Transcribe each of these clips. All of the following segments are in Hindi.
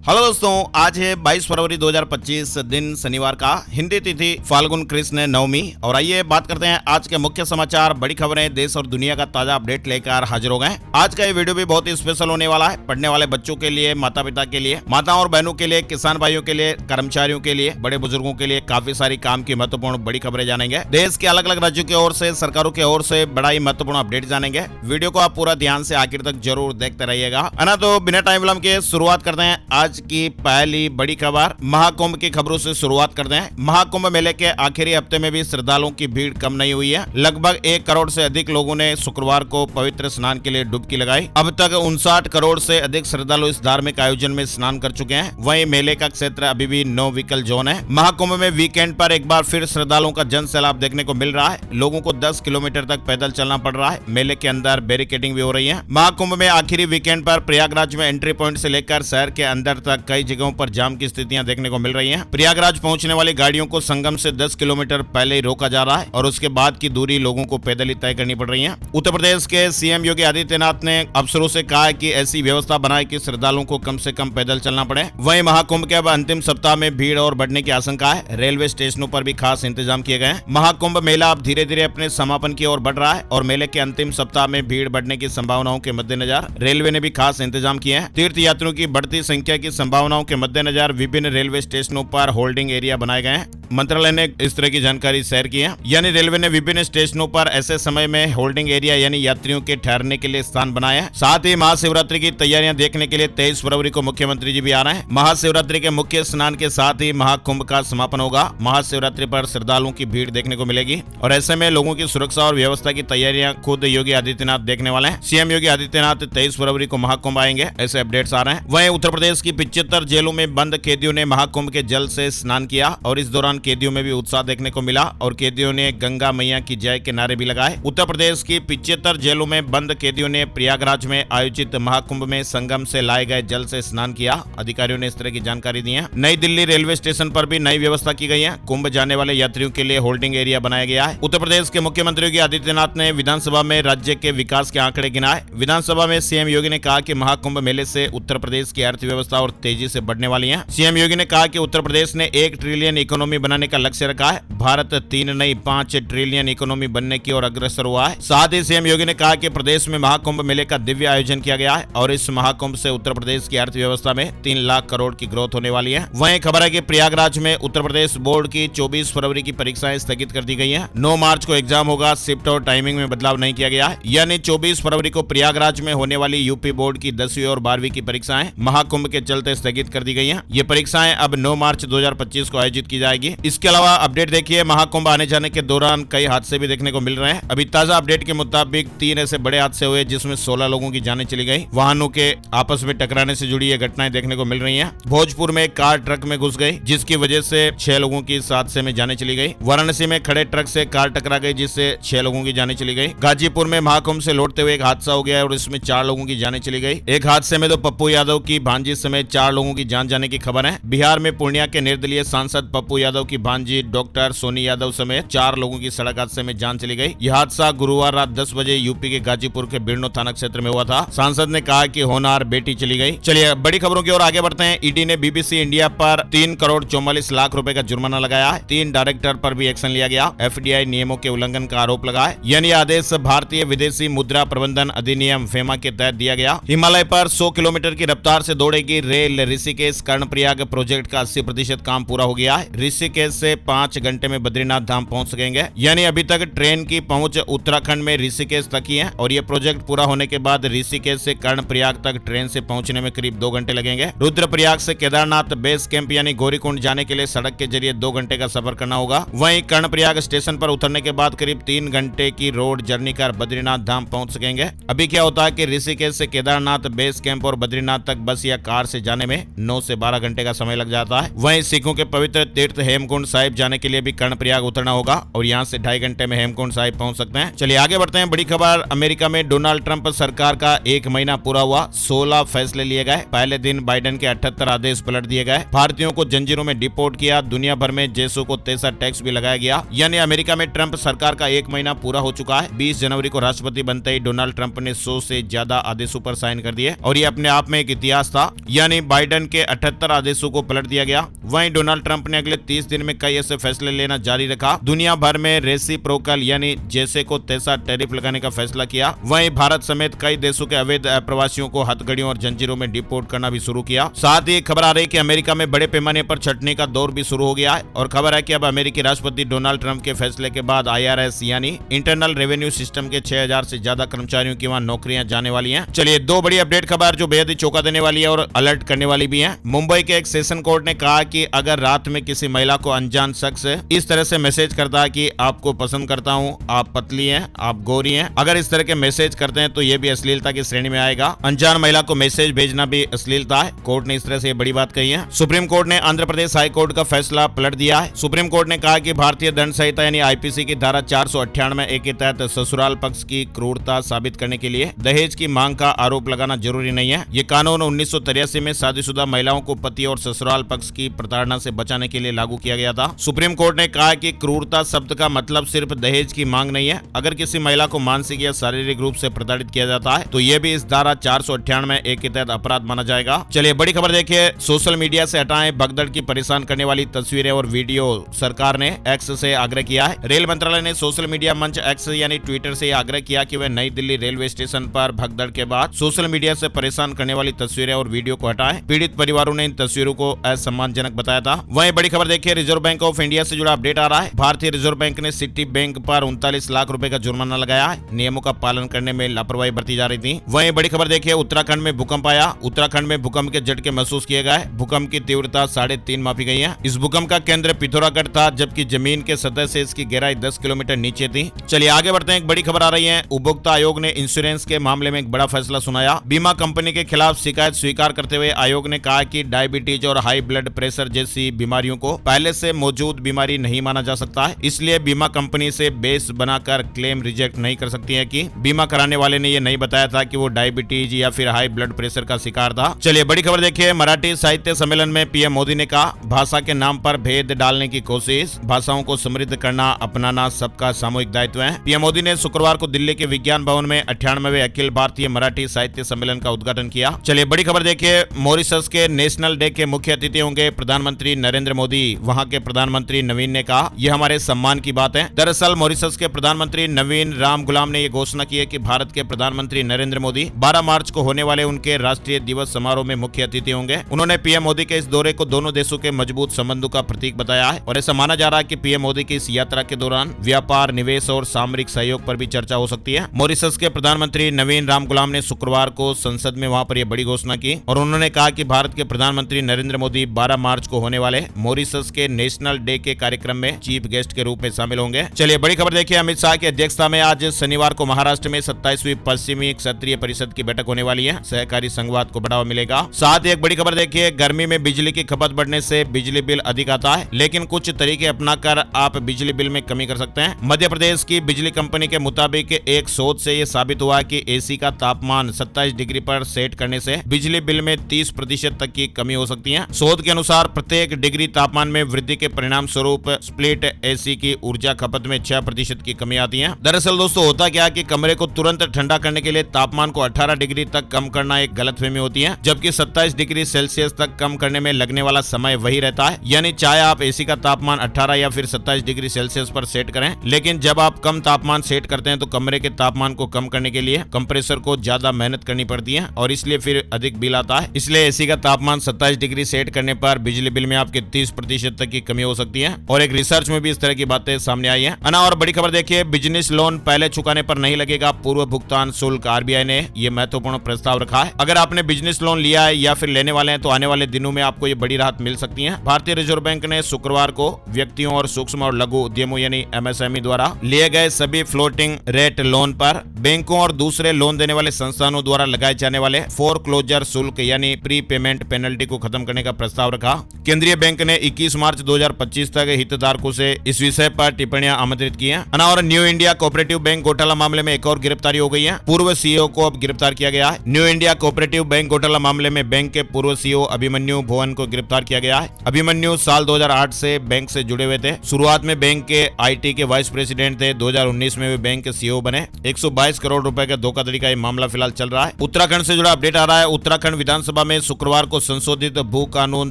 हेलो दोस्तों, आज है 22 फरवरी 2025 दिन शनिवार का। हिंदी तिथि फाल्गुन कृष्ण नवमी। और आइए बात करते हैं आज के मुख्य समाचार, बड़ी खबरें, देश और दुनिया का ताजा अपडेट लेकर हाजिर हो गए। आज का ये वीडियो भी बहुत ही स्पेशल होने वाला है। पढ़ने वाले बच्चों के लिए, माता पिता के लिए, माताओं और बहनों के लिए, किसान भाइयों के लिए, कर्मचारियों के लिए, बड़े बुजुर्गों के लिए काफी सारी काम की महत्वपूर्ण बड़ी खबरें जानेंगे। देश के अलग अलग राज्यों की ओर से, सरकारों की ओर से बड़ा ही महत्वपूर्ण अपडेट जानेंगे। वीडियो को आप पूरा ध्यान से आखिर तक जरूर देखते रहिएगा, है ना। तो बिना टाइम विलंब के शुरुआत करते हैं आज की पहली बड़ी खबर। महाकुंभ की खबरों से शुरुआत करते हैं। महाकुंभ मेले के आखिरी हफ्ते में भी श्रद्धालुओं की भीड़ कम नहीं हुई है। लगभग 1 करोड़ से अधिक लोगों ने शुक्रवार को पवित्र स्नान के लिए डुबकी लगाई। अब तक 59 करोड़ से अधिक श्रद्धालु इस धार्मिक आयोजन में स्नान कर चुके हैं। वहीं मेले का क्षेत्र अभी भी नो व्हीकल जोन है। महाकुंभ में वीकेंड पर एक बार फिर श्रद्धालुओं का जन सैलाब देखने को मिल रहा है। लोगों को 10 किलोमीटर तक पैदल चलना पड़ रहा है। मेले के अंदर बैरिकेडिंग भी हो रही है। महाकुंभ में आखिरी वीकेंड पर प्रयागराज में एंट्री पॉइंट से लेकर शहर के अंदर तक कई जगहों पर जाम की स्थितियां देखने को मिल रही हैं। प्रयागराज पहुंचने वाली गाड़ियों को संगम से 10 किलोमीटर पहले ही रोका जा रहा है और उसके बाद की दूरी लोगों को पैदल ही तय करनी पड़ रही है। उत्तर प्रदेश के सीएम योगी आदित्यनाथ ने अफसरों से कहा है कि ऐसी व्यवस्था बनाए कि श्रद्धालुओं को कम से कम पैदल चलना पड़े। वहीं महाकुंभ के अब अंतिम सप्ताह में भीड़ और बढ़ने की आशंका है। रेलवे स्टेशनों पर भी खास इंतजाम किए गए हैं। महाकुंभ मेला अब धीरे धीरे अपने समापन की ओर बढ़ रहा है और मेले के अंतिम सप्ताह में भीड़ बढ़ने की संभावनाओं के मद्देनजर रेलवे ने भी खास इंतजाम किए हैं। तीर्थ यात्रियों की बढ़ती संख्या की संभावनाओं के मद्देनजर विभिन्न रेलवे स्टेशनों पर होल्डिंग एरिया बनाए गए हैं। मंत्रालय ने इस तरह की जानकारी शेयर की है। यानी रेलवे ने विभिन्न स्टेशनों पर ऐसे समय में होल्डिंग एरिया यानी यात्रियों के ठहरने के लिए स्थान बनाए हैं। साथ ही महाशिवरात्रि की तैयारियां देखने के लिए 23 फरवरी को मुख्यमंत्री जी भी आ रहे हैं। महाशिवरात्रि के मुख्य स्नान के साथ ही महाकुंभ का समापन होगा। महाशिवरात्रि पर श्रद्धालुओं की भीड़ देखने को मिलेगी और ऐसे में लोगों की सुरक्षा और व्यवस्था की तैयारियां खुद योगी आदित्यनाथ देखने वाले हैं। सीएम योगी आदित्यनाथ 23 फरवरी को महाकुंभ आएंगे, ऐसे अपडेट्स आ रहे हैं। वहीं उत्तर प्रदेश की 75 जेलों में बंद कैदियों ने महाकुंभ के जल से स्नान किया और इस दौरान कैदियों में भी उत्साह देखने को मिला और कैदियों ने गंगा मैया की जय के नारे भी लगाए। उत्तर प्रदेश की 75 जेलों में बंद कैदियों ने प्रयागराज में आयोजित महाकुंभ में संगम से लाए गए जल से स्नान किया। अधिकारियों ने इस तरह की जानकारी दी है। नई दिल्ली रेलवे स्टेशन पर भी नई व्यवस्था की गई है। कुंभ जाने वाले यात्रियों के लिए होल्डिंग एरिया बनाया गया है। उत्तर प्रदेश के मुख्यमंत्री योगी आदित्यनाथ ने विधानसभा में राज्य के विकास के आंकड़े गिनाए। विधानसभा में सीएम योगी ने कहा कि महाकुंभ मेले से उत्तर प्रदेश की अर्थव्यवस्था और तेजी से बढ़ने वाली है। सीएम योगी ने कहा कि उत्तर प्रदेश ने 1 ट्रिलियन इकोनॉमी बनाने का लक्ष्य रखा है। भारत 3 नहीं 5 ट्रिलियन इकोनॉमी बनने की ओर अग्रसर हुआ है। साथ ही सीएम योगी ने कहा कि प्रदेश में महाकुंभ मेले का दिव्य आयोजन किया गया है और इस महाकुंभ से उत्तर प्रदेश की अर्थव्यवस्था में 3 लाख करोड़ की ग्रोथ होने वाली है। वहीं खबर है कि प्रयागराज में उत्तर प्रदेश बोर्ड की 24 फरवरी की परीक्षाएं स्थगित कर दी गई है। 9 मार्च को एग्जाम होगा। शिफ्ट और टाइमिंग में बदलाव नहीं किया गया है। यानी 24 फरवरी को प्रयागराज में होने वाली यूपी बोर्ड की 10वीं और 12वीं की परीक्षाएं महाकुंभ के चलते स्थगित कर दी गई है। ये परीक्षाएं अब 9 मार्च 2025 को आयोजित की जाएगी। इसके अलावा अपडेट देखिए, महाकुंभ आने जाने के दौरान कई हादसे भी देखने को मिल रहे हैं। अभी ताजा अपडेट के मुताबिक 3 ऐसे बड़े हादसे हुए जिसमें 16 लोगों की जानें चली गई। वाहनों के आपस में टकराने से जुड़ी ये घटनाएं देखने को मिल रही हैं। भोजपुर में कार ट्रक में घुस गई जिसकी वजह से 6 लोगों की इस हादसे में जानें चली गई। वाराणसी में खड़े ट्रक से कार टकरा गई जिससे 6 लोगों की जानें चली गई। गाजीपुर में महाकुंभ से लौटते हुए एक हादसा हो गया और इसमें 4 लोगों की जानें चली गई। एक हादसे में तो पप्पू यादव की भांजी समेत 4 लोगों की जान जाने की खबर है। बिहार में पूर्णिया के निर्दलीय सांसद पप्पू यादव की भांजी डॉक्टर सोनी यादव समेत 4 लोगों की सड़क हादसे में जान चली गई। यह हादसा गुरुवार रात 10 बजे यूपी के गाजीपुर के बिरनो थाना क्षेत्र में हुआ था। सांसद ने कहा कि होनहार बेटी चली गई। चलिए बड़ी खबरों की ओर आगे बढ़ते हैं। ईडी ने बीबीसी इंडिया पर 3 करोड़ 44 लाख रुपए का जुर्माना लगाया है। 3 डायरेक्टर पर भी एक्शन लिया गया। एफडीआई नियमों के उल्लंघन का आरोप लगा है। यानी आदेश भारतीय विदेशी मुद्रा प्रबंधन अधिनियम फेमा के तहत दिया गया। हिमालय पर 100 किलोमीटर की रफ्तार से दौड़ेगी रेल। ऋषिकेश कर्णप्रयाग प्रोजेक्ट का 80% काम पूरा हो गया है। ऋषिकेश से 5 घंटे में बद्रीनाथ धाम पहुंच सकेंगे। यानी अभी तक ट्रेन की पहुंच उत्तराखंड में ऋषिकेश तक ही है और ये प्रोजेक्ट पूरा होने के बाद ऋषिकेश से कर्णप्रयाग तक ट्रेन से पहुंचने में करीब 2 घंटे लगेंगे। रुद्रप्रयाग से केदारनाथ बेस कैंप यानी गौरीकुंड जाने के लिए सड़क के जरिए 2 घंटे का सफर करना होगा। वहीं कर्णप्रयाग स्टेशन पर उतरने के बाद करीब 3 घंटे की रोड जर्नी कर बद्रीनाथ धाम पहुंच सकेंगे। अभी क्या होता है कि ऋषिकेश से केदारनाथ बेस कैंप और बद्रीनाथ तक बस या कार से जाने में 9 से 12 घंटे का समय लग जाता है। वहीं सिखों के पवित्र तीर्थ हेमकुंड साहिब जाने के लिए भी कर्णप्रयाग उतरना होगा और यहाँ से 2.5 घंटे में हेमकुंड साहिब पहुंच सकते हैं। चलिए आगे बढ़ते हैं। बड़ी खबर, अमेरिका में डोनाल्ड ट्रंप सरकार का 1 महीना पूरा हुआ। 16 फैसले लिए गए। पहले दिन बाइडेन के 78 आदेश पलट दिए गए। भारतीयों को जंजीरों में डिपोर्ट किया। दुनिया भर में जैसों को 63 टैक्स भी लगाया गया। यानी अमेरिका में ट्रंप सरकार का 1 महीना पूरा हो चुका है। 20 जनवरी को राष्ट्रपति बनते ही डोनाल्ड ट्रंप ने 100 से ज्यादा आदेशों पर साइन कर दिए और ये अपने आप में एक इतिहास था। यानी वहीं बाइडेन के 78 आदेशों को पलट दिया गया। वहीं डोनाल्ड ट्रंप ने अगले 30 दिन में कई ऐसे फैसले लेना जारी रखा। दुनिया भर में रेसिप्रोकल यानी जैसे को तैसा टैरिफ लगाने का फैसला किया। वहीं भारत समेत कई देशों के अवैध प्रवासियों को हथकड़ियों और जंजीरों में डिपोर्ट करना भी शुरू किया। साथ ही खबर आ रही कि अमेरिका में बड़े पैमाने पर छंटनी का दौर भी शुरू हो गया है और खबर है कि अब अमेरिकी राष्ट्रपति डोनाल्ड ट्रंप के फैसले के बाद IRS यानी इंटरनल रेवेन्यू सिस्टम के 6000 से ज्यादा कर्मचारियों की वहां नौकरियां जाने वाली हैं। चलिए दो बड़ी अपडेट खबर जो बेहद ही चौंका देने वाली है और अलर्ट करने वाली भी है। मुंबई के एक सेशन कोर्ट ने कहा कि अगर रात में किसी महिला को अनजान शख्स इस तरह से मैसेज करता है कि आपको पसंद करता हूं, आप पतली हैं, आप गोरी हैं, अगर इस तरह के मैसेज करते हैं तो ये भी अश्लीलता की श्रेणी में आएगा। अनजान महिला को मैसेज भेजना भी अश्लीलता है। कोर्ट ने इस तरह से बड़ी बात कही है। सुप्रीम कोर्ट ने आंध्र प्रदेश हाई कोर्ट का फैसला पलट दिया है। सुप्रीम कोर्ट ने कहा कि भारतीय दंड संहिता यानी IPC की धारा 498 के तहत ससुराल पक्ष की क्रूरता साबित करने के लिए दहेज की मांग का आरोप लगाना जरूरी नहीं है। ये कानून 1983 में शादीशुदा महिलाओं को पति और ससुराल पक्ष की प्रताड़ना से बचाने के लिए लागू किया गया था। सुप्रीम कोर्ट ने कहा कि क्रूरता शब्द का मतलब सिर्फ दहेज की मांग नहीं है। अगर किसी महिला को मानसिक या शारीरिक रूप से प्रताड़ित किया जाता है तो यह भी इस धारा 498 के तहत अपराध माना जाएगा। चलिए बड़ी खबर देखिए, सोशल मीडिया से हटाएं भगदड़ की परेशान करने वाली तस्वीरें और वीडियो। सरकार ने एक्स से आग्रह किया है। रेल मंत्रालय ने सोशल मीडिया मंच एक्स यानी ट्विटर से आग्रह किया कि वह नई दिल्ली रेलवे स्टेशन पर भगदड़ के बाद सोशल मीडिया से परेशान करने वाली तस्वीरें और वीडियो को हटाएं। पीड़ित परिवारों ने इन तस्वीरों को असम्मानजनक बताया था। वहीं बड़ी खबर देखिए, रिजर्व बैंक ऑफ इंडिया से जुड़ा अपडेट आ रहा है। भारतीय रिजर्व बैंक ने सिटी बैंक पर 39 लाख रुपए का जुर्माना लगाया है। नियमों का पालन करने में लापरवाही बरती जा रही थी। वहीं बड़ी खबर देखिए, उत्तराखंड में भूकंप आया। उत्तराखंड में भूकंप के झटके महसूस किए गए। भूकंप की तीव्रता 3.5 मापी गई है। इस भूकंप का केंद्र पिथौरागढ़ था, जबकि जमीन के सतह से इसकी गहराई 10 किलोमीटर नीचे थी। चलिए आगे बढ़ते हैं। एक बड़ी खबर आ रही है। उपभोक्ता आयोग ने इंश्योरेंस के मामले में एक बड़ा फैसला सुनाया। बीमा कंपनी के खिलाफ शिकायत स्वीकार करते हुए आयोग ने कहा कि डायबिटीज और हाई ब्लड प्रेशर जैसी बीमारियों को पहले से मौजूद बीमारी नहीं माना जा सकता है। इसलिए बीमा कंपनी से बेस बनाकर क्लेम रिजेक्ट नहीं कर सकती है कि बीमा कराने वाले ने यह नहीं बताया था कि वो डायबिटीज या फिर हाई ब्लड प्रेशर का शिकार था। चलिए बड़ी खबर देखिए, मराठी साहित्य सम्मेलन में PM मोदी ने कहा, भाषा के नाम पर भेद डालने की कोशिश, भाषाओं को समृद्ध करना अपनाना सबका सामूहिक दायित्व है। PM मोदी ने शुक्रवार को दिल्ली के विज्ञान भवन में 98वें अखिल भारतीय मराठी साहित्य सम्मेलन का उद्घाटन किया। चलिए बड़ी खबर देखिए, मॉरिशस के नेशनल डे के मुख्य अतिथि होंगे प्रधानमंत्री नरेंद्र मोदी। वहां के प्रधानमंत्री नवीन ने कहा, यह हमारे सम्मान की बात है। दरअसल मॉरिशस के प्रधानमंत्री नवीन राम गुलाम ने यह घोषणा की है कि भारत के प्रधानमंत्री नरेंद्र मोदी 12 मार्च को होने वाले उनके राष्ट्रीय दिवस समारोह में मुख्य अतिथि होंगे। उन्होंने PM मोदी के इस दौरे को दोनों देशों के मजबूत संबंधों का प्रतीक बताया है और ऐसा माना जा रहा है कि PM मोदी की इस यात्रा के दौरान व्यापार, निवेश और सामरिक सहयोग पर भी चर्चा हो सकती है। मॉरिशस के प्रधानमंत्री नवीन राम गुलाम ने शुक्रवार को संसद में वहां पर यह बड़ी घोषणा की और उन्होंने कहा कि भारत के प्रधानमंत्री नरेंद्र मोदी 12 मार्च को होने वाले मॉरिशस के नेशनल डे के कार्यक्रम में चीफ गेस्ट के रूप में शामिल होंगे। चलिए बड़ी खबर देखिए, अमित शाह की अध्यक्षता में आज शनिवार को महाराष्ट्र में 27वीं पश्चिमी क्षत्रिय परिषद की बैठक होने वाली है। सहकारी संघवाद को बढ़ावा मिलेगा। साथ ही एक बड़ी खबर देखिए, गर्मी में बिजली की खपत बढ़ने से बिजली बिल अधिक आता है, लेकिन कुछ तरीके अपनाकर आप बिजली बिल में कमी कर सकते हैं। मध्य प्रदेश की बिजली कंपनी के मुताबिक एक शोध से यह साबित हुआ कि AC का तापमान 27 डिग्री पर सेट करने से बिजली बिल में 30% तक की कमी हो सकती है। शोध के अनुसार प्रत्येक डिग्री तापमान में वृद्धि के परिणाम स्वरूप स्प्लिट AC की ऊर्जा खपत में 6% की कमी आती है। दरअसल दोस्तों होता क्या कि कमरे को तुरंत ठंडा करने के लिए तापमान को 18 डिग्री तक कम करना एक गलतफहमी होती है, जबकि 27 डिग्री सेल्सियस तक कम करने में लगने वाला समय वही रहता है। यानी चाहे आप AC का तापमान 18 या फिर 27 डिग्री सेल्सियस पर सेट करें, लेकिन जब आप कम तापमान सेट करते हैं तो कमरे के तापमान को कम करने के लिए कंप्रेसर को ज्यादा मेहनत करनी पड़ती है और इसलिए फिर अधिक बिल आता है। इसलिए AC का तापमान 27 डिग्री सेट करने पर बिजली बिल में आपके 30% तक की कमी हो सकती है और एक रिसर्च में भी इस तरह की बातें सामने आई है। और बड़ी खबर देखिए, बिजनेस लोन पहले चुकाने पर नहीं लगेगा पूर्व भुगतान शुल्क। RBI ने यह महत्वपूर्ण प्रस्ताव रखा है। अगर आपने बिजनेस लोन लिया है या फिर लेने वाले हैं तो आने वाले दिनों में आपको ये बड़ी राहत मिल सकती है। भारतीय रिजर्व बैंक ने शुक्रवार को व्यक्तियों और सूक्ष्म और लघु उद्यमों यानी MSME द्वारा लिए गए सभी फ्लोटिंग रेट लोन पर बैंकों और दूसरे लोन देने वाले संस्थानों द्वारा लगाए जाने वाले फोरक्लोजर शुल्क यानी प्री पेमेंट पेनल्टी को खत्म करने का प्रस्ताव रखा। केंद्रीय बैंक ने 21 मार्च 2025 तक हितधारकों से इस विषय पर टिप्पणियां आमंत्रित की हैं। और न्यू इंडिया कोऑपरेटिव बैंक घोटाला मामले में एक और गिरफ्तारी हो गई है। पूर्व CEO को अब गिरफ्तार किया गया है। न्यू इंडिया कोऑपरेटिव बैंक घोटाला मामले में बैंक के पूर्व CEO अभिमन्यु भुवन को गिरफ्तार किया गया है। अभिमन्यु साल 2008 से बैंक से जुड़े हुए थे। शुरुआत में बैंक के IT के वाइस प्रेसिडेंट थे। 2019 में वे बैंक के CEO बने। 122 करोड़ रुपए का धोखाधड़ी का ये मामला फिलहाल चल रहा है। उत्तराखंड से जुड़ा अपडेट आ रहा है। उत्तराखंड विधानसभा में शुक्रवार को संशोधित भू कानून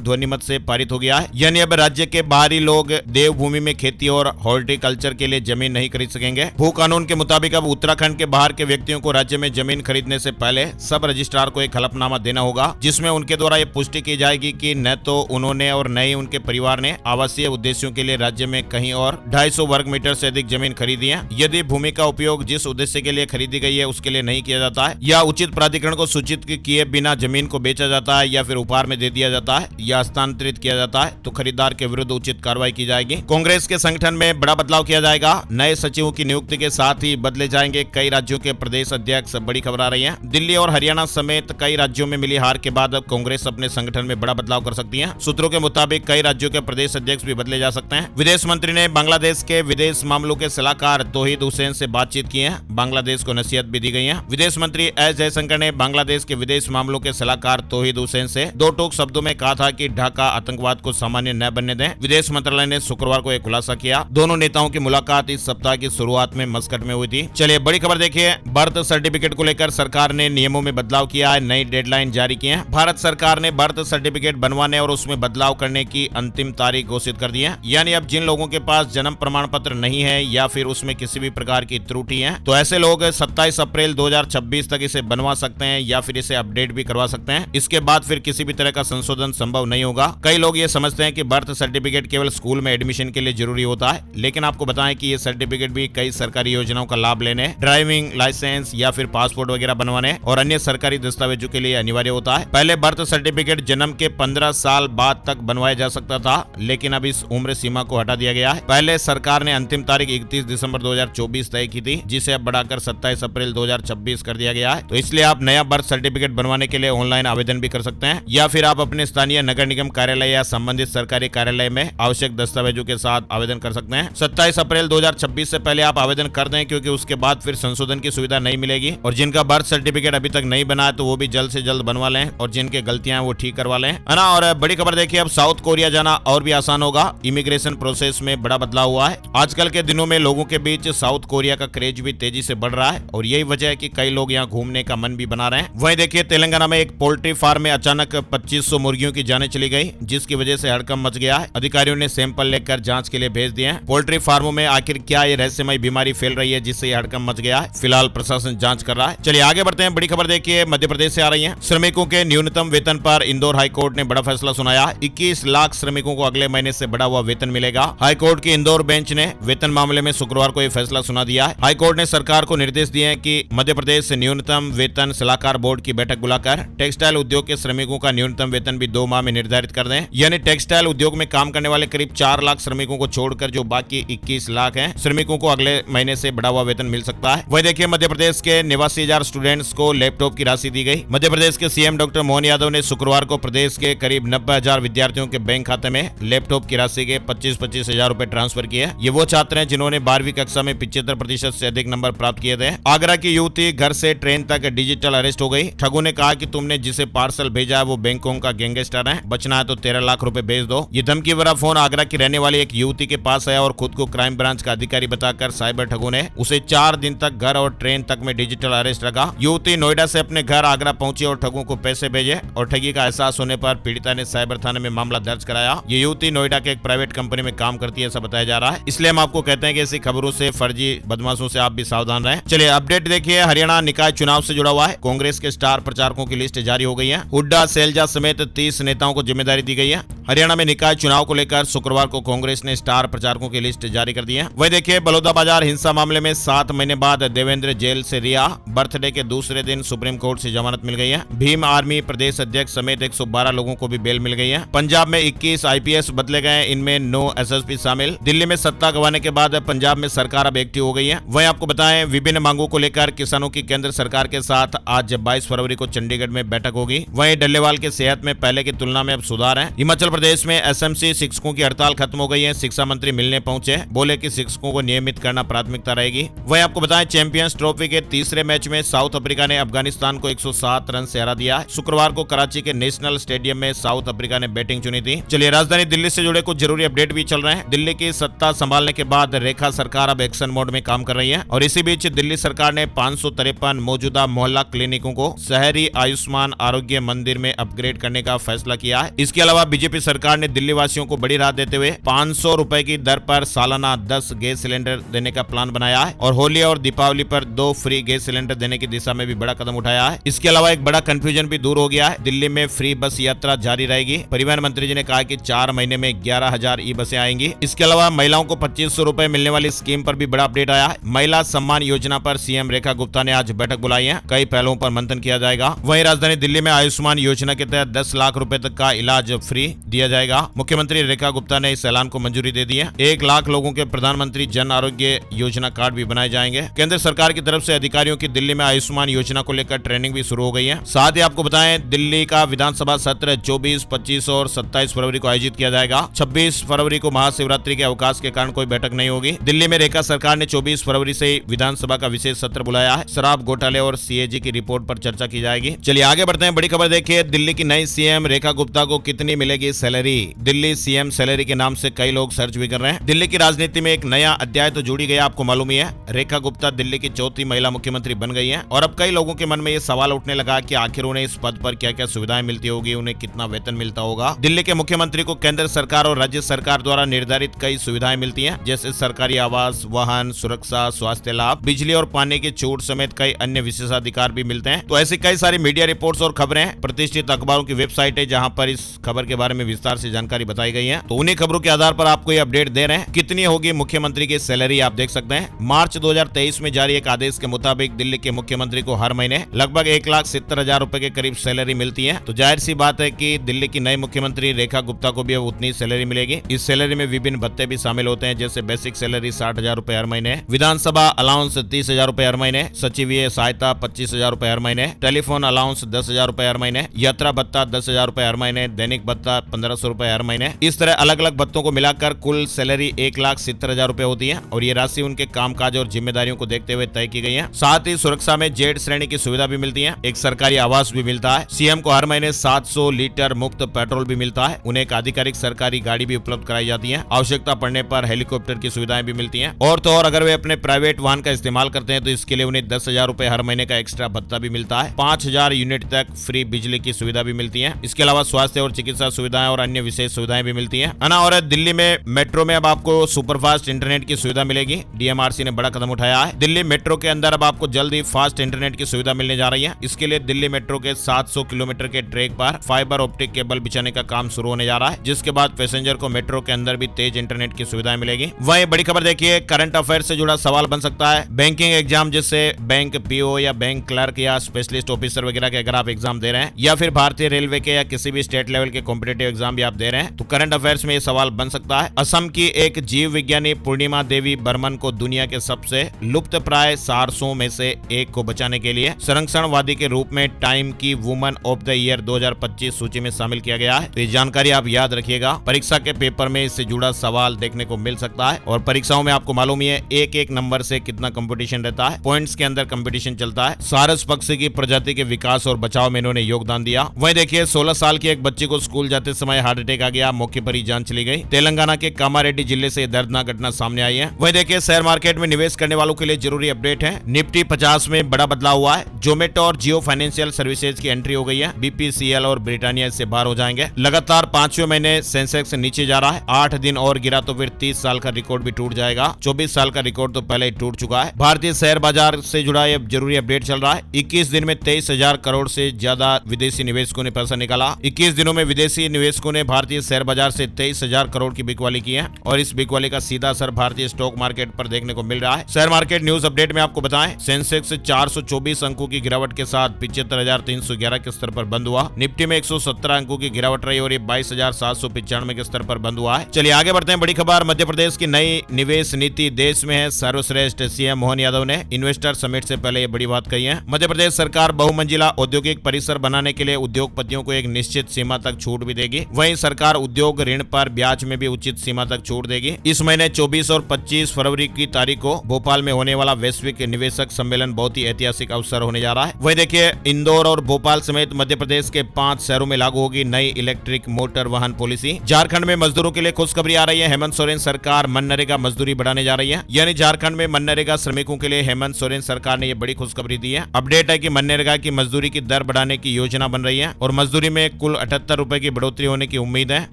ध्वनिमत से पारित हो गया है। यानी अब राज्य के बाहरी लोग देवभूमि में खेती और हॉर्टिकल्चर के लिए जमीन नहीं खरीद सकेंगे। भू कानून के मुताबिक अब उत्तराखंड के बाहर के व्यक्तियों को राज्य में जमीन खरीदने से पहले सब रजिस्ट्रार को एक हलफनामा देना होगा, जिसमें उनके द्वारा ये पुष्टि की जाएगी कि न तो उन्होंने और न ही उनके परिवार ने आवासीय उद्देश्यों के लिए राज्य में कहीं और 250 वर्ग मीटर से अधिक जमीन खरीदी है। यदि भूमि का उपयोग जिस उद्देश्य के लिए खरीदी गई है उसके लिए नहीं किया जाता है या उचित प्राधिकरण को सूचित किए बिना जमीन को बेचा जाता है या फिर उपहार में दे दिया जाता है या हस्तांतरित किया जाता है तो खरीदार के विरुद्ध उचित कार्रवाई की जाएगी। कांग्रेस के संगठन में बड़ा बदलाव किया जाएगा। नए सचिवों की नियुक्ति के साथ ही बदले जाएंगे कई राज्यों के प्रदेश अध्यक्ष। बड़ी खबर आ रही है। दिल्ली और हरियाणा समेत कई राज्यों में मिली हार के बाद अब कांग्रेस अपने संगठन में बड़ा बदलाव कर सकती है। सूत्रों के मुताबिक कई राज्यों के प्रदेश अध्यक्ष भी बदले जा सकते हैं। विदेश मंत्री ने बांग्लादेश के विदेश मामलों के सलाहकार तौहीद हुसैन से बातचीत की है। बांग्लादेश को नसीहत भी दी गई है। विदेश मंत्री एस जयशंकर ने बांग्लादेश के विदेश मामलों के सलाहकार तौहीद हुसैन से दो टूक शब्दों में कहा था कि ढाका आतंकवाद को सामान्य न बनने दें। विदेश मंत्रालय ने शुक्रवार को एक खुलासा किया। दोनों नेताओं की मुलाकात इस सप्ताह की शुरुआत में मस्कट में हुई थी। चलिए बड़ी खबर देखिए। बर्थ सर्टिफिकेट को लेकर सरकार ने नियमों में बदलाव किया है। नई डेडलाइन जारी की है। भारत सरकार ने बर्थ सर्टिफिकेट बनवाने और उसमें बदलाव करने की अंतिम तारीख घोषित कर दी है। यानी अब जिन लोगों के पास जन्म प्रमाण पत्र नहीं है या फिर उसमें किसी भी प्रकार की त्रुटि है तो ऐसे लोग 27 अप्रैल 2026 तक इसे बनवा सकते हैं या फिर इसे अपडेट भी करवा सकते हैं। इसके बाद फिर किसी भी तरह का संशोधन संभव नहीं होगा। कई लोग ये समझते हैं कि बर्थ सर्टिफिकेट केवल स्कूल में एडमिशन के लिए जरूरी होता है, लेकिन आपको बताएं कि ये सर्टिफिकेट भी कई सरकारी योजनाओं का लाभ लेने, ड्राइविंग लाइसेंस या फिर पासपोर्ट वगैरह बनवाने और अन्य सरकारी दस्तावेजों के लिए अनिवार्य होता है। पहले बर्थ सर्टिफिकेट जन्म के 15 साल बाद तक बनवाया जा सकता था, लेकिन अब इस उम्र सीमा को हटा दिया गया है। पहले सरकार ने अंतिम तारीख 31 दिसंबर 2024 तय की थी, जिसे अब बढ़ाकर 27 अप्रैल 2026 कर दिया गया है। तो इसलिए आप नया बर्थ सर्टिफिकेट बनवाने के लिए ऑनलाइन आवेदन भी कर सकते हैं या फिर आप अपने स्थानीय नगर निगम कार्यालय या संबंधित सरकारी कार्यालय में आवश्यक दस्तावेजों के साथ आवेदन कर सकते हैं। 27 अप्रैल 2026 से पहले आप आवेदन कर दें, क्योंकि उसके बाद फिर संशोधन की सुविधा नहीं मिलेगी। और जिनका बर्थ सर्टिफिकेट अभी तक नहीं बना है तो वो भी जल्द से जल्द बनवा लें और जिनके गलतियां वो ठीक करवा लें, है ना। और बड़ी खबर देखिए, अब साउथ कोरिया जाना और भी आसान होगा। इमिग्रेशन प्रोसेस में बड़ा बदलाव हुआ है। आजकल के दिनों में लोगों के बीच साउथ कोरिया का क्रेज भी तेजी से बढ़ रहा है और यही वजह है कि कई लोग यहाँ घूमने का मन भी बना रहे हैं। वहीं देखिए, तेलंगाना में एक पोल्ट्री फार्म में अचानक 2500 मुर्गियों की जानें चली गई, जिसकी वजह से हड़कंप मच गया है। अधिकारियों ने सैंपल लेकर जांच के लिए भेज दिए हैं। पोल्ट्री फार्मों में आखिर क्या ये रहस्यमय बीमारी फैल रही है जिससे यह हड़कंप मच गया है? फिलहाल प्रशासन जांच कर रहा है। चलिए आगे बढ़ते हैं। बड़ी खबर देखिए, मध्य प्रदेश से आ रही है। श्रमिकों के न्यूनतम वेतन पर इंदौर हाईकोर्ट ने बड़ा फैसला सुनाया। 21 लाख श्रमिकों को अगले महीने से बढ़ा हुआ वेतन मिलेगा। हाईकोर्ट की इंदौर बेंच ने वेतन मामले में शुक्रवार को यह फैसला सुना दिया है। हाईकोर्ट ने सरकार को निर्देश दिए हैं कि मध्य प्रदेश न्यूनतम वेतन सलाहकार बोर्ड की बैठक बुलाकर टेक्सटाइल उद्योग के श्रमिकों का न्यूनतम वेतन भी 2 माह में निर्धारित कर दें। यानी टेक्सटाइल उद्योग में काम करने वाले करीब 4 लाख श्रमिकों को छोड़कर जो बाकी 21 लाख हैं श्रमिकों को अगले महीने से बढ़ा हुआ वेतन मिल सकता है। वही देखिए, मध्य प्रदेश के 89,000 स्टूडेंट्स को लैपटॉप की राशि दी गई। मध्य प्रदेश के सीएम डॉक्टर मोहन यादव ने शुक्रवार को प्रदेश के करीब 90,000 विद्यार्थियों के बैंक खाते में लैपटॉप की राशि के 25-25 हजार रुपए ट्रांसफर किए। ये वो छात्र हैं जिन्होंने 12वीं कक्षा में 75% से अधिक नंबर प्राप्त किए थे। आगरा की युवती घर से ट्रेन तक डिजिटल अरेस्ट हो गई। ठगों ने कहा कि तुमने जिसे पार्सल भेजा है वो बैंकॉक का गैंगस्टर है, बचना है तो 13 लाख रुपए भेज दो। ये धमकी भरा फोन आगरा की रहने वाली एक युवती के पास आया और खुद को क्राइम ब्रांच का अधिकारी बताकर साइबर ठगों ने उसे 4 दिन तक घर और ट्रेन तक में डिजिटल अरेस्ट रखा। युवती नोएडा से अपने घर आगरा पहुंची और ठगों को पैसे भेजे और ठगी का एहसास होने पर पीड़िता ने साइबर थाने में मामला दर्ज कराया। ये युवती नोएडा के एक प्राइवेट कंपनी में काम करती है, ऐसा बताया जा रहा है। इसलिए हम आपको कहते हैं कि ऐसी खबरों से, फर्जी बदमाशों से आप भी सावधान रहें। चलिए अपडेट देखिए, हरियाणा निकाय चुनाव से जुड़ा हुआ है। कांग्रेस के स्टार प्रचारकों की लिस्ट जारी हो गई है। हुड्डा, सैलजा समेत 30 नेताओं को जिम्मेदारी दी गई है। हरियाणा में निकाय चुनाव को लेकर शुक्रवार को कांग्रेस ने स्टार प्रचारकों की लिस्ट जारी कर दी है। वही देखिए, बलौदाबाजार हिंसा मामले में 7 महीने बाद देवेंद्र जेल से रिहा। बर्थडे के दूसरे दिन सुप्रीम कोर्ट से जमानत मिल गई है। भीम आर्मी प्रदेश अध्यक्ष समेत 112 लोगों को भी बेल मिल गई है। पंजाब में 21 आईपीएस बदले गए, इनमें 9 एसएसपी शामिल। दिल्ली में सत्ता गंवाने के बाद पंजाब में सरकार अब एक्टिव हो गई है। वहीं आपको बताएं, विभिन्न मांगों को लेकर किसानों की केंद्र सरकार के साथ आज 22 फरवरी को चंडीगढ़ में बैठक होगी। वहीं डल्लेवाल के सेहत में पहले की तुलना में अब सुधार है। हिमाचल प्रदेश में एसएमसी शिक्षकों की हड़ताल खत्म हो गई है। शिक्षा मंत्री मिलने पहुंचे, बोले कि शिक्षकों को नियमित करना प्राथमिकता रहेगी। वहीं आपको बताएं, चैंपियंस ट्रॉफी के तीसरे मैच में साउथ अफ्रीका ने अफगानिस्तान को 107 रन से हरा दिया। शुक्रवार को कराची के नेशनल स्टेडियम में साउथ अफ्रीका ने बैटिंग चुनी थी। चलिए राजधानी दिल्ली से जुड़े कुछ जरूरी अपडेट भी चल रहे हैं। दिल्ली की सत्ता संभालने के बाद रेखा सरकार अब एक्शन मोड में काम कर रही है और इसी बीच दिल्ली सरकार ने 553 मौजूदा मोहल्ला क्लिनिकों को शहरी आयुष्मान आरोग्य मंदिर में अपग्रेड करने का फैसला किया है। इसके अलावा बीजेपी सरकार ने दिल्ली वासियों को बड़ी राहत देते हुए 500 रुपए की दर पर सालाना 10 गैस सिलेंडर देने का प्लान बनाया है और होली और दीपावली पर 2 फ्री गैस सिलेंडर देने की दिशा में भी बड़ा कदम उठाया है। इसके अलावा एक बड़ा कंफ्यूजन भी दूर हो गया है। दिल्ली में फ्री बस यात्रा जारी रहेगी। परिवहन मंत्री जी ने कहा कि 4 महीने में 11,000 ई बसें आएंगी। इसके अलावा महिलाओं को 2500 रुपए मिलने वाली स्कीम पर भी बड़ा अपडेट आया है। महिला सम्मान योजना पर सीएम रेखा गुप्ता ने आज बैठक बुलाई है। कई पहलुओं पर मंथन किया जाएगा। वहीं राजधानी दिल्ली में आयुष्मान योजना के तहत 10 लाख रुपए तक का इलाज फ्री दिया जाएगा। मुख्यमंत्री रेखा गुप्ता ने इस ऐलान को मंजूरी दे दी है। 1 लाख लोगों के प्रधानमंत्री जन आरोग्य योजना कार्ड भी बनाए जाएंगे। केंद्र सरकार की तरफ से अधिकारियों की दिल्ली में आयुष्मान योजना को लेकर ट्रेनिंग भी शुरू हो गई है। साथ ही आपको बताएं, दिल्ली का विधानसभा सत्र 24, 25 और 27 फरवरी को आयोजित किया जाएगा। 26 फरवरी को महाशिवरात्रि के अवकाश के कारण कोई बैठक नहीं होगी। दिल्ली में रेखा सरकार ने 24 फरवरी से विधानसभा का विशेष सत्र बुलाया है। शराब घोटाले और सीएजी की रिपोर्ट पर चर्चा की जाएगी। चलिए आगे बढ़ते हैं। बड़ी खबर देखिए, दिल्ली की नई सीएम रेखा गुप्ता को कितनी मिलेगी सैलरी। दिल्ली सीएम सैलरी के नाम से कई लोग सर्च भी कर रहे हैं। दिल्ली की राजनीति में एक नया अध्याय तो जुड़ी गया, आपको मालूम ही है। रेखा गुप्ता दिल्ली की चौथी महिला मुख्यमंत्री बन गई हैं और अब कई लोगों के मन में ये सवाल उठने लगा कि आखिर उन्हें इस पद पर क्या क्या सुविधाएं मिलती होगी, उन्हें कितना वेतन मिलता होगा। दिल्ली के मुख्यमंत्री को केंद्र सरकार और राज्य सरकार द्वारा निर्धारित कई सुविधाएं मिलती हैं, जैसे सरकारी आवास, वाहन, सुरक्षा, स्वास्थ्य लाभ, बिजली और पानी की छूट समेत कई अन्य विशेषाधिकार भी मिलते हैं। तो ऐसी कई सारी मीडिया रिपोर्ट्स और खबरें, प्रतिष्ठित अखबारों की वेबसाइट है जहां पर इस खबर के बारे में विस्तार से जानकारी बताई गई है। तो उन्हीं खबरों के आधार पर आपको ये अपडेट दे रहे हैं। कितनी होगी मुख्यमंत्री की सैलरी, आप देख सकते हैं। मार्च 2023 में जारी एक आदेश के मुताबिक दिल्ली के मुख्यमंत्री को हर महीने लगभग 1,70,000 रुपए के करीब सैलरी मिलती है। तो जाहिर सी बात है कि दिल्ली की नई मुख्यमंत्री रेखा गुप्ता को भी अब उतनी सैलरी मिलेगी। इस सैलरी में विभिन्न भत्ते भी शामिल होते हैं, जैसे बेसिक सैलरी 60,000 रुपए हर महीने, विधानसभा अलाउंस 30,000 रुपए हर महीने, सचिवीय सहायता 25,000 रुपए हर महीने, टेलीफोन अलाउंस 10,000 रुपए हर महीने, यात्रा भत्ता 10,000 रुपए हर महीने, दैनिक भत्ता 1,500 रुपए हर महीने। इस तरह अलग अलग भत्तों को मिलाकर कुल सैलरी 1,70,000 रुपए होती है और ये राशि उनके कामकाज और जिम्मेदारियों को देखते हुए तय की गई है। साथ ही सुरक्षा में जेड श्रेणी की सुविधा भी मिलती है। एक सरकारी आवास भी मिलता है। सीएम को हर महीने 700 लीटर मुफ्त पेट्रोल भी मिलता है। उन्हें एक आधिकारिक सरकारी गाड़ी भी उपलब्ध कराई जाती है। आवश्यकता पड़ने पर हेलीकॉप्टर की सुविधाएं भी मिलती हैं। और तो और अगर वे अपने प्राइवेट वाहन का इस्तेमाल करते हैं तो इसके लिए उन्हें 10,000 रुपए हर महीने का एक्स्ट्रा भत्ता भी मिलता है। 5,000 यूनिट तक फ्री बिजली की सुविधा भी मिलती है। इसके अलावा स्वास्थ्य और चिकित्सा सुविधाएं और अन्य विशेष सुविधाएं भी मिलती है ना। और दिल्ली में मेट्रो में अब आपको सुपरफास्ट इंटरनेट की सुविधा मिलेगी। डीएमआरसी ने बड़ा कदम उठाया है। दिल्ली मेट्रो के अंदर अब आपको जल्द ही फास्ट इंटरनेट की सुविधा मिलने जा रही है। इसके लिए दिल्ली मेट्रो के 700 किलोमीटर के ट्रैक पर फाइबर ऑप्टिक केबल बिछाने का काम शुरू होने जा रहा है, जिसके बाद पैसेंजर को मेट्रो के अंदर भी तेज इंटरनेट की सुविधाएं मिलेगी। वहीं बड़ी खबर देखिए, करंट अफेयर से जुड़ा सवाल बन सकता है। बैंकिंग एग्जाम जैसे बैंक पीओ या बैंक क्लर्क या स्पेशलिस्ट ऑफिसर वगैरह के अगर आप एग्जाम दे रहे हैं या फिर भारतीय रेलवे के या किसी भी स्टेट लेवल के कॉम्पिटेटिव एग्जाम भी आप दे रहे हैं तो करंट अफेयर्स में ये सवाल बन सकता है। असम की एक जीव विज्ञानी पूर्णिमा देवी बर्मन को दुनिया के सबसे लुप्त प्राय सारसों में से एक को बचाने के लिए संरक्षणवादी के रूप में टाइम की वुमन ऑफ द ईयर 2025 सूची में शामिल किया गया है। तो ये जानकारी आप याद रखिएगा, परीक्षा के पेपर में इससे जुड़ा सवाल देखने को मिल सकता है। और परीक्षाओं में आपको मालूम ही है एक एक नंबर से कितना कंपटीशन रहता है, पॉइंट्स के अंदर कंपटीशन चलता है। सारस पक्षी की प्रजाति के विकास और बचाव में इन्होंने योगदान दिया। वहीं देखिए 16 साल की एक बच्ची को स्कूल जाते समय हार्ट अटैक आ गया, मौके पर ही जान चली गई। तेलंगाना के कामारेड्डी जिले से दर्दनाक घटना सामने आई है। वहीं देखिए शेयर मार्केट में निवेश करने वालों के लिए जरूरी अपडेट है। निफ्टी 50 में बड़ा बदलाव हुआ है। जोमेटो और जियो फाइनेंशियल सर्विसेज की एंट्री हो गई है। बीपीसीएल और ब्रिटानिया इससे बाहर हो जाएंगे। लगातार 5वें महीने सेंसेक्स नीचे जा रहा है। 8 दिन और गिरा तो फिर 30 साल का रिकॉर्ड भी टूट जाएगा। 24 साल का रिकॉर्ड तो पहले ही टूट चुका है। भारतीय शेयर बाजार से जुड़ा ये जरूरी अपडेट चल रहा है। 21 दिन में 23,000 करोड़ से ज्यादा विदेशी निवेशकों ने पैसा निकाला। 21 दिनों में विदेशी निवेशकों ने भारतीय शेयर बाजार से 23,000 करोड़ की बिकवाली की है और इस बिकवाली का सीधा असर भारतीय स्टॉक मार्केट पर देखने को मिल रहा है। शेयर मार्केट न्यूज अपडेट में आपको बताएं, सेंसेक्स 424 अंकों की गिरावट के साथ 75,311 के स्तर पर बंद हुआ। निफ्टी में 117 अंकों की गिरावट रही और ये 22,795 के स्तर पर बंद हुआ है। चलिए आगे बढ़ते हैं। बड़ी खबर, मध्य प्रदेश की नई निवेश नीति देश में है सर्वश्रेष्ठ। सीएम मोहन यादव ने इन्वेस्टर समिट से पहले ये बड़ी बात कही है। मध्य प्रदेश सरकार बहुमंजिला औद्योगिक परिसर बनाने के लिए उद्योगपतियों को एक निश्चित सीमा तक छूट भी देगी। वहीं सरकार उद्योग ऋण पर ब्याज में भी उचित सीमा तक छूट देगी। इस महीने 24 और 25 फरवरी की तारीख को भोपाल में होने वाला वैश्विक निवेशक सम्मेलन बहुत ही ऐतिहासिक अवसर होने जा रहा है। वहीं देखिए इंदौर और भोपाल समेत मध्य प्रदेश के 5 शहरों में लागू होगी नई इलेक्ट्रिक मोटर वाहन पॉलिसी। झारखंड में मजदूरों के लिए खुशखबरी आ रही है। हेमंत सोरेन सरकार मनरेगा मजदूरी बढ़ाने जा रही है। यानी झारखंड में मनरेगा श्रमिकों के लिए हेमंत सोरेन सरकार ने यह बड़ी खुशखबरी दी है। अपडेट है कि मनरेगा की मजदूरी की दर बढ़ाने बढ़ाने की योजना बन रही है और मजदूरी में कुल 78 रुपए की बढ़ोतरी होने की उम्मीद है।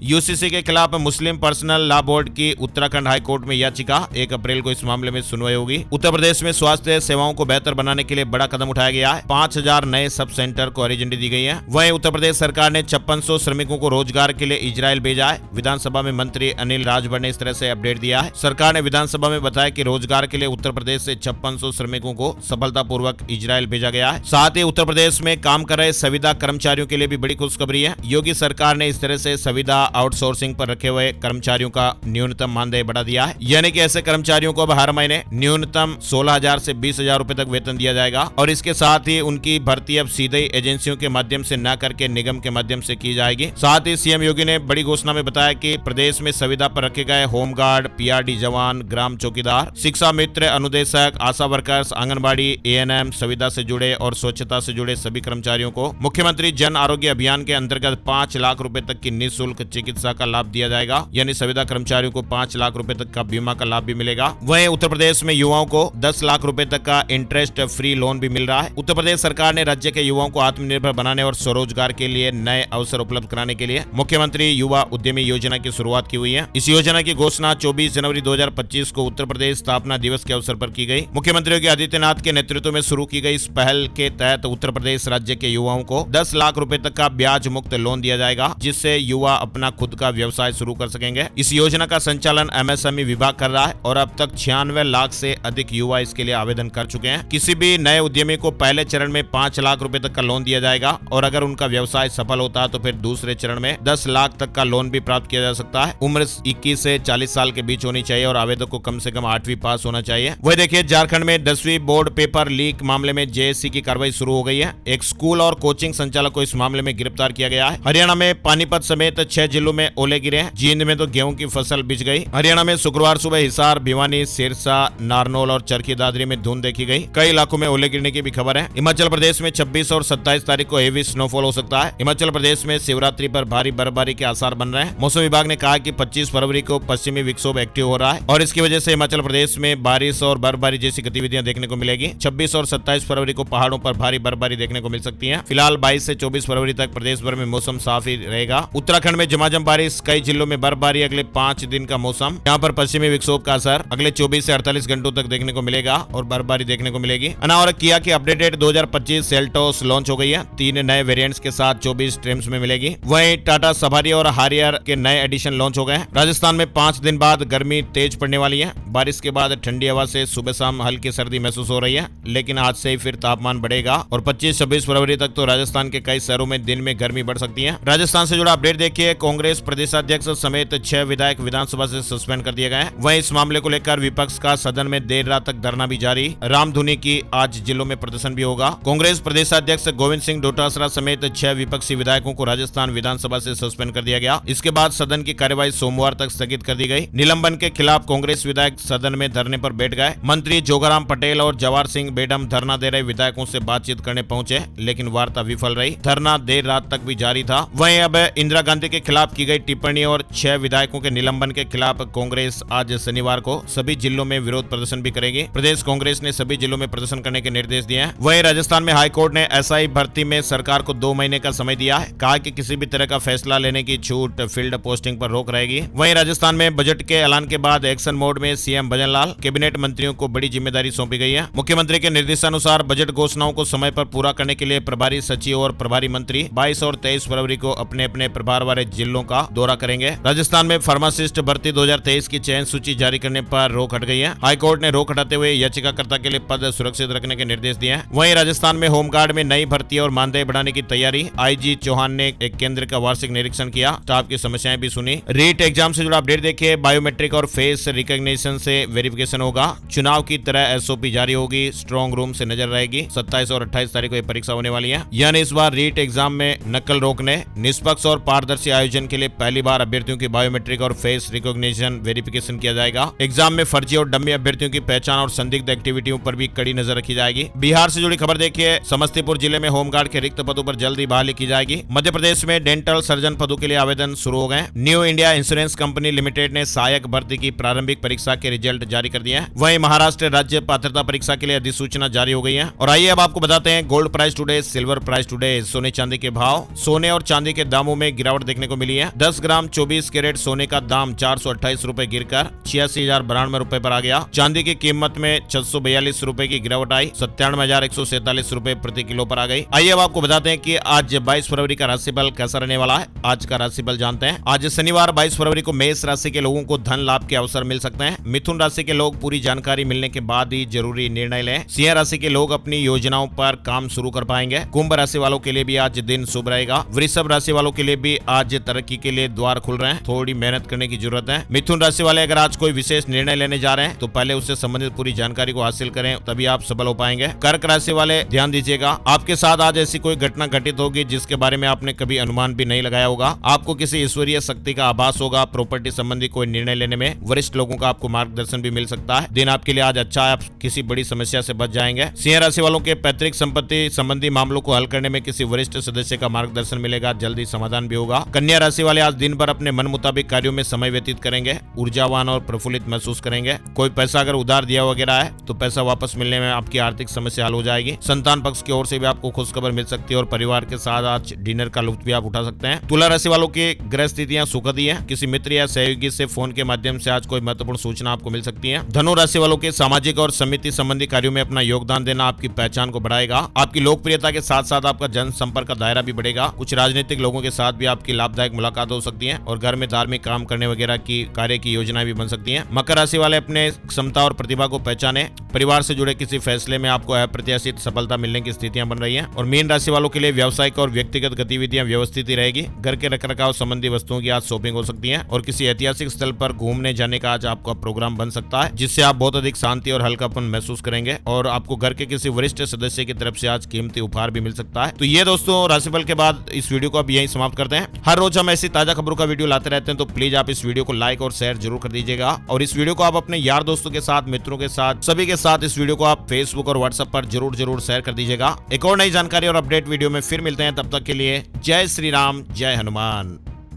यूसीसी के खिलाफ मुस्लिम पर्सनल लॉ बोर्ड की उत्तराखंड हाई कोर्ट में याचिका, 1 अप्रैल को इस मामले में सुनवाई होगी। उत्तर प्रदेश में स्वास्थ्य सेवाओं को बेहतर बनाने के लिए बड़ा कदम उठाया गया है। 5000 नए सब सेंटर को हरी झंडी दी गई है। वहीं उत्तर प्रदेश सरकार ने 5600 श्रमिकों को रोजगार के लिए इजराइल भेजा है। विधानसभा में मंत्री अनिल राजभर ने इस तरह से अपडेट दिया है। सरकार ने विधानसभा में बताया कि रोजगार के लिए उत्तर प्रदेश से 5600 श्रमिकों को सफलतापूर्वक इजराइल भेजा गया है। साथ ही उत्तर प्रदेश में काम कर रहे संविदा कर्मचारियों के लिए भी बड़ी खुशखबरी है। योगी सरकार ने इस तरह से संविदा आउटसोर्सिंग पर रखे हुए कर्मचारियों का न्यूनतम मानदेय बढ़ा दिया है, यानी कि ऐसे कर्मचारियों को अब हर महीने न्यूनतम 16,000 से 20,000 रुपए तक वेतन दिया जाएगा और इसके साथ ही उनकी भर्ती अब सीधे एजेंसियों के माध्यम से न करके निगम के माध्यम से की जाएगी। साथ ही सीएम योगी ने बड़ी घोषणा में बताया कि प्रदेश में संविदा पर रखे गए होमगार्ड, पीआरडी जवान, ग्राम चौकीदार, शिक्षा मित्र, अनुदेशक, आशा वर्कर्स, आंगनबाड़ी, एएनएम, संविदा से जुड़े और स्वच्छता से जुड़े सभी कर्मचारियों को मुख्यमंत्री जन आरोग्य अभियान के अंतर्गत 5 लाख रुपए तक की निःशुल्क चिकित्सा का लाभ दिया जाएगा, यानी संविदा कर्मचारियों को 5 लाख रुपए तक का बीमा का लाभ भी मिलेगा। वहीं उत्तर प्रदेश में युवाओं को 10 लाख रुपए तक का इंटरेस्ट फ्री लोन भी मिल रहा है। उत्तर प्रदेश सरकार ने राज्य के युवाओं को आत्मनिर्भर बनाने और स्वरोजगार के लिए नए अवसर उपलब्ध कराने के लिए मुख्यमंत्री युवा उद्यमी योजना की शुरुआत की हुई है। इस योजना की घोषणा 24 जनवरी 2025 को उत्तर प्रदेश स्थापना दिवस के अवसर पर की गई। मुख्यमंत्री योगी आदित्यनाथ के नेतृत्व में शुरू की गई इस पहल के तहत उत्तर प्रदेश राज्य के युवाओं को 10 लाख रुपए तक का ब्याज मुक्त लोन दिया जाएगा, जिससे युवा अपना खुद का व्यवसाय शुरू कर सकेंगे। इस योजना का संचालन एमएसएमई विभाग कर रहा है और अब तक 96 लाख से अधिक युवा इसके लिए आवेदन कर चुके हैं। किसी भी नए उद्यमी को पहले चरण में 5 लाख रुपए तक का लोन दिया जाएगा और अगर उनका व्यवसाय सफल होता है तो फिर दूसरे चरण में 10 लाख तक का लोन भी प्राप्त किया जा सकता है। उम्र 21 से 40 साल के बीच होनी चाहिए और आवेदक को कम से कम 8वीं पास होना चाहिए। वही देखिए, झारखंड में 10वीं बोर्ड पेपर लीक मामले में जेएससी की कार्रवाई शुरू हो गई है। एक स्कूल और कोचिंग संचालक को इस मामले में गिरफ्तार किया गया है। हरियाणा में पानीपत समेत 6 जिलों में ओले गिरे हैं। जींद में तो गेहूं की फसल बिछ गई। हरियाणा में शुक्रवार सुबह हिसार, भिवानी, सिरसा, नारनौल और चरखी दादरी में धुंध देखी गई। कई इलाकों में ओले गिरने की भी खबर है। हिमाचल प्रदेश में 26 और 27 तारीख को हेवी स्नोफॉल हो सकता है। हिमाचल प्रदेश में शिवरात्रि पर भारी बर्फबारी के आसार बन रहे हैं। मौसम विभाग ने कहा कि 25 फरवरी को पश्चिमी विक्षोभ एक्टिव हो रहा है और इसकी वजह से हिमाचल प्रदेश में बारिश और बर्फबारी जैसी गतिविधियां देखने को मिलेगी। 26 और 27 फरवरी को पहाड़ों पर भारी बर्फबारी देखने को मिल सकती है। फिलहाल 22 से 24 फरवरी तक प्रदेश भर में मौसम साफ ही रहेगा। उत्तराखंड में झमाझम बारिश, कई जिलों में बर्फबारी, अगले 5 दिन का मौसम। यहाँ पर पश्चिमी विक्षोभ का असर अगले 24 से 48 घंटों तक देखने को मिलेगा और बर्फबारी देखने को मिलेगी। और किया कि अपडेटेड 2025 सेल्टोस लॉन्च हो गई है। 3 नए वेरिएंट्स के साथ 24 ट्रिम्स में मिलेगी। वहीं टाटा सफारी और हारियर के नए एडिशन लॉन्च हो गए हैं। राजस्थान में 5 दिन बाद गर्मी तेज पड़ने वाली है। बारिश के बाद ठंडी हवा से सुबह शाम हल्की सर्दी महसूस हो रही है, लेकिन आज से ही फिर तापमान बढ़ेगा और 25-26 फरवरी तक तो राजस्थान के कई शहरों में दिन में गर्मी बढ़ सकती है। राजस्थान से जुड़ा अपडेट देखिए, कांग्रेस प्रदेशाध्यक्ष समेत 6 विधायक विधानसभा से सस्पेंड कर दिए गए। वहीं इस मामले को लेकर विपक्ष का सदन में देर रात तक धरना भी जारी। रामधुनी की आज जिलों में प्रदर्शन भी होगा। कांग्रेस प्रदेशाध्यक्ष गोविंद सिंह डोटासरा समेत 6 विपक्षी विधायकों को राजस्थान विधानसभा से सस्पेंड कर दिया गया। इसके बाद सदन की कार्यवाही सोमवार तक स्थगित कर दी गई। निलंबन के खिलाफ कांग्रेस विधायक सदन में धरने पर बैठ गए। मंत्री जोगाराम पटेल और जवाहर सिंह बेडम धरना दे रहे विधायकों से बातचीत करने पहुंचे, लेकिन वार्ता विफल रही। धरना देर रात तक भी जारी था। वहीं अब इंदिरा गांधी के खिलाफ की गई टिप्पणी और 6 विधायकों के निलंबन के खिलाफ कांग्रेस आज शनिवार को सभी जिलों में विरोध प्रदर्शन भी करेगी। प्रदेश कांग्रेस ने सभी जिलों में प्रदर्शन करने के निर्देश दिए हैं। वहीं राजस्थान में हाईकोर्ट ने एसआई भर्ती में सरकार को 2 महीने का समय दिया है। कहा कि किसी भी तरह का फैसला लेने की छूट, फील्ड पोस्टिंग पर रोक रहेगी। वहीं राजस्थान में बजट के ऐलान के बाद एक्शन मोड में सीएम भजनलाल, कैबिनेट मंत्रियों को बड़ी जिम्मेदारी सौंपी गई है। मुख्यमंत्री के निर्देशानुसार बजट घोषणाओं को समय पर पूरा करने के लिए प्रभारी सचिव और प्रभारी मंत्री 22 और 23 फरवरी को अपने अपने प्रभार वाले जिलों का दौरा करेंगे। राजस्थान में फार्मासिस्ट भर्ती 2023 की चयन सूची जारी करने पर रोक हट गई है। हाईकोर्ट ने रोक हटाते हुए याचिकाकर्ता के लिए पद सुरक्षित रखने के निर्देश दिए हैं। वहीं राजस्थान में होमगार्ड में नई भर्ती और मानदेय बढ़ाने की तैयारी। आईजी चौहान ने एक केंद्र का वार्षिक निरीक्षण किया, स्टाफ की समस्याएं भी सुनी। रीट एग्जाम से जुड़ा अपडेट देखिए, बायोमेट्रिक और फेस रिकॉग्निशन से वेरिफिकेशन होगा। चुनाव की तरह एसओपी जारी होगी, स्ट्रॉन्ग रूम से नजर रहेगी। 27 और 28 तारीख को यह परीक्षा होने वाली है। यानी इस बार रीट एग्जाम में नकल रोकने, निष्पक्ष और पारदर्शी आयोजन के लिए पहली बार अभ्यर्थियों की बायोमेट्रिक और फेस रिकॉग्निशन वेरिफिकेशन किया जाएगा। एग्जाम में फर्जी और डमी अभ्यर्थियों की पहचान और संदिग्ध एक्टिविटियों पर भी कड़ी नजर रखी जाएगी। बिहार से जुड़ी खबर देखिए, समस्तीपुर जिले में होमगार्ड के रिक्त पदों पर जल्दी बहाली की जाएगी। मध्य प्रदेश में डेंटल सर्जन पदों के लिए आवेदन शुरू हो गए। New India insurance company limited ने सहायक भर्ती की प्रारंभिक परीक्षा के रिजल्ट जारी कर दिए हैं। वहीं महाराष्ट्र राज्य पात्रता परीक्षा के लिए अधिसूचना जारी हो गई है। और आइए अब आपको बताते हैं gold price today, silver silver price today. सोने चांदी के भाव। सोने और चांदी के दामों में गिरावट देखने को मिली है। 10 ग्राम 24 कैरेट सोने का दाम 428 रुपए गिरकर 86,092 रुपए पर आ गया। चांदी की कीमत में 642 रुपए की गिरावट आई, 97,147 रुपए प्रति किलो पर आ गई। आइए अब आपको बताते हैं कि आज 22 फरवरी का राशिफल कैसा रहने वाला है। आज का राशिफल जानते हैं। आज शनिवार 22 फरवरी को मेष राशि के लोगों को धन लाभ के अवसर मिल सकते हैं। मिथुन राशि के लोग पूरी जानकारी मिलने के बाद ही जरूरी निर्णय लें। सिंह राशि के लोग अपनी योजनाओं पर काम शुरू कर पाएंगे। कुंभ राशि वालों के लिए भी आज दिन शुभ रहेगा। वृषभ राशि वालों के लिए भी आज तरक्की के लिए द्वार खुल रहे हैं, थोड़ी मेहनत करने की जरूरत है। मिथुन राशि वाले अगर आज कोई विशेष निर्णय लेने जा रहे हैं तो पहले उससे संबंधित पूरी जानकारी को हासिल करें, तभी आप सफल हो पाएंगे। कर्क राशि वाले ध्यान दीजिएगा, आपके साथ आज ऐसी कोई घटना घटित होगी जिसके बारे में आपने कभी अनुमान भी नहीं लगाया होगा। आपको किसी ईश्वरीय शक्ति का आभास होगा। प्रॉपर्टी संबंधी कोई निर्णय लेने में वरिष्ठ लोगों का आपको मार्गदर्शन भी मिल सकता है। दिन आपके लिए आज अच्छा है, आप किसी बड़ी समस्या से बच जाएंगे। सिंह राशि वालों के पैतृक संपत्ति संबंधी मामलों को हल करने में किसी वरिष्ठ सदस्य का मार्गदर्शन मिलेगा, जल्दी समाधान भी होगा। कन्या राशि वाले आज दिन भर अपने मन मुताबिक कार्यों में समय व्यतीत करेंगे, ऊर्जावान और प्रफुल्लित महसूस करेंगे। कोई पैसा अगर उधार दिया वगैरह है तो पैसा वापस मिलने में आपकी आर्थिक समस्या हल हो जाएगी। संतान पक्ष की ओर से भी आपको खुशखबर मिल सकती है और परिवार के साथ आज डिनर का लुत्फ भी आप उठा सकते हैं। तुला राशि वालों की ग्रह स्थितियां सुखद ही है। किसी मित्र या सहयोगी से फोन के माध्यम से आज कोई महत्वपूर्ण सूचना आपको मिल सकती है। धनु राशि वालों के सामाजिक और समिति संबंधी कार्यों में अपना योगदान देना आपकी पहचान को बढ़ाएगा। आपकी लोकप्रियता के साथ साथ आपका जन संपर्क का दायरा भी बढ़ेगा। कुछ राजनीतिक लोगों के साथ भी आपकी लाभदायक मुलाकात हो सकती है और घर में धार्मिक काम करने वगैरह की कार्य की योजनाएं भी बन सकती हैं। मकर राशि वाले अपने क्षमता और प्रतिभा को पहचाने। परिवार से जुड़े किसी फैसले में आपको अप्रत्याशित सफलता मिलने की स्थितियां बन रही हैं। और मीन राशि वालों के लिए व्यावसायिक और व्यक्तिगत गतिविधियां व्यवस्थित ही रहेगी। घर के रखरखाव संबंधी वस्तुओं की आज शॉपिंग हो सकती है और किसी ऐतिहासिक स्थल पर घूमने जाने का आज आपका प्रोग्राम बन सकता है, जिससे आप बहुत अधिक शांति और हल्कापन महसूस करेंगे और आपको घर के किसी वरिष्ठ सदस्य की तरफ से आज कीमती उपहार भी मिल सकता है। तो ये दोस्तों राशिफल के बाद इस वीडियो को अब यहीं समाप्त करते हैं। हर रोज हम ऐसी ताजा खबरों का वीडियो लाते रहते हैं, तो प्लीज आप इस वीडियो को लाइक और शेयर जरूर कर दीजिएगा और इस वीडियो को आप अपने यार दोस्तों के साथ, मित्रों के साथ, सभी के साथ इस वीडियो को आप फेसबुक और व्हाट्सएप पर जरूर शेयर कर दीजिएगा। एक और नई जानकारी और अपडेट वीडियो में फिर मिलते हैं, तब तक के लिए जय श्री राम, जय हनुमान।